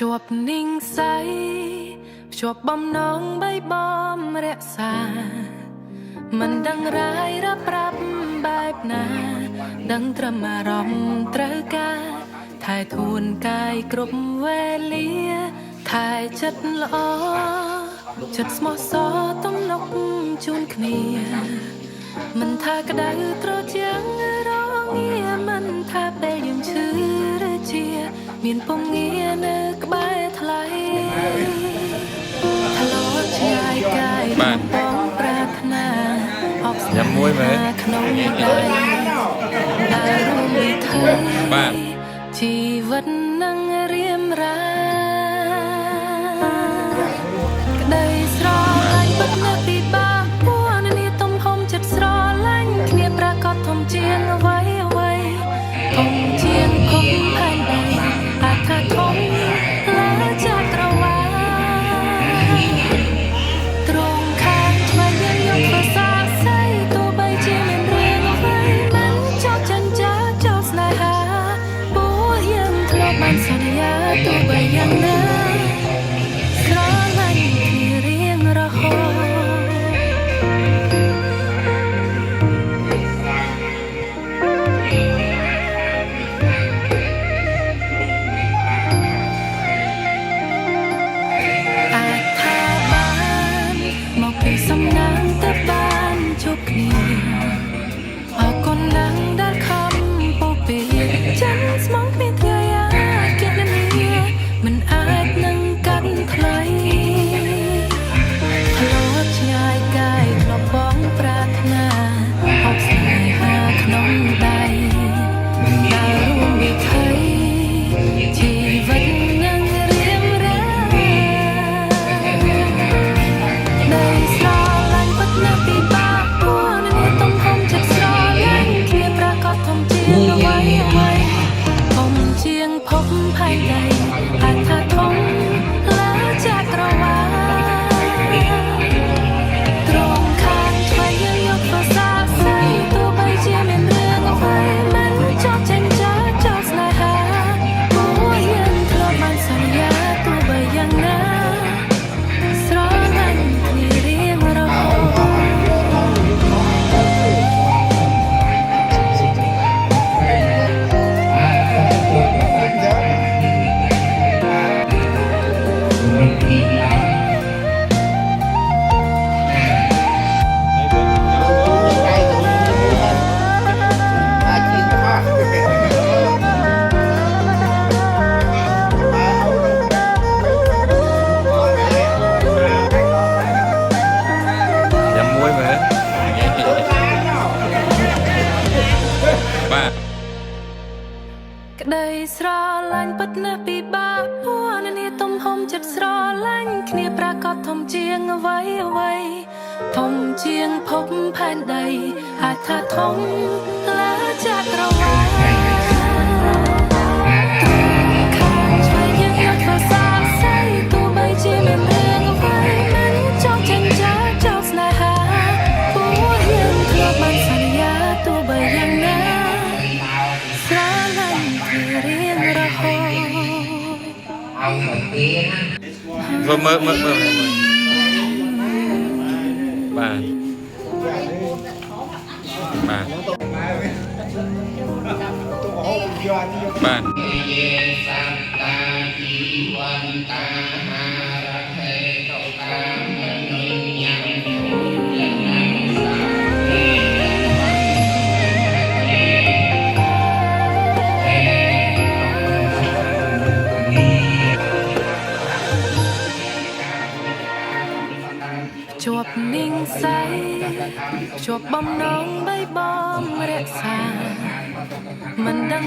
ជាប់นิ่งใสជាប់បំណងបីបំរក្សាមិនដឹងរាយរាប់ប្រាប់បែបណាដឹងត្រឹមអារម្មណ៍ត្រូវការថែធួនកាយគ្រប់វេលាថែចិត្តល្អចិត្តស្មោះសរទំនុកជូនគ្នាមិនថាក្តៅត្រជាងរងាមិនថាពេលយើងឈឺឬជាមានពងងារនៅក្បែរថ្លៃថ្លោឆ្ងាយកាយបងប្រាថ្នាអបស្នេហាក្នុងដៃដែលរួមវិធីជីវិតនឹងរៀមរាក្តីស្រឡាញ់ពិតនៅពីបាពួកនេះទំហំចិត្តស្រឡាញ់គ្នាប្រកាសធំជាងអ្វីអ្វីធំជាងគុំផែនដីអាចថាធំលើចាក្រវាលត្រង់ខាងឆ្វេងយើងយកភាសាស្អីទោះបីជាមានរឿងអ្វីមិនចោលចិញ្ចាចោលស្នេហាពួកយើងធ្លាប់បានសន្យាទោះបីយ៉ាងណាស្រឡាញ់គ្នារៀងរហូតសំណាងតែបានជួបគ្នាអរគុណណាស់ដែលខំពោពេចិនស្មងគ្នាថ្ងៃអាគណនីមិនអាចនឹងកាត់ថ្លៃធ្លាប់ឆ្ងាយកាយធ្លាប់បងប្រាថ្នាអបស្នេហាក្នុងដៃដែលរួមវិធីជីវិតនឹងរៀមរានៅពីបាពួកនេះទំហំចិត្តស្រឡាញ់គ្នាប្រកាសធំជាងអ្វីអ្វីធំជាងភពផែនដីអាចថាធំលើចាក្រវាលត្រង់ខាងឆ្វេងយើងយកភាសាស្អីទោះបីជាមានរឿងអ្វីមិនចោលចិញ្ចាចោលស្នេហាពួកយើងធ្លាប់បានសន្យាទោះបីយ៉ាងណាស្រឡាញ់គ្នារៀងរហូតក្តីស្រឡាញ់ពិតណាស់ពីបាពួកនេះទំហំចិត្តស្រឡាញ់គ្នាប្រកាសធំជាងអ្វីអ្វីធំជាងភពផែនដីអាចថាធំលើចាក្រវាលខាងឆ្វេងយើងយកភាសាស្អីទោះបីជាមានរឿងអ្វីមិនចោលចិញ្ចាចោលស្នេហាពួកយើងធ្លាប់បានសន្យាទោះបីយ៉ាងណាស្រឡាញ់គ្នារៀងរហូតเอาหมดปีนะមើលបាទជាប់นิ่งใสជាប់បំណងបីបំរក្សាមិនដឹង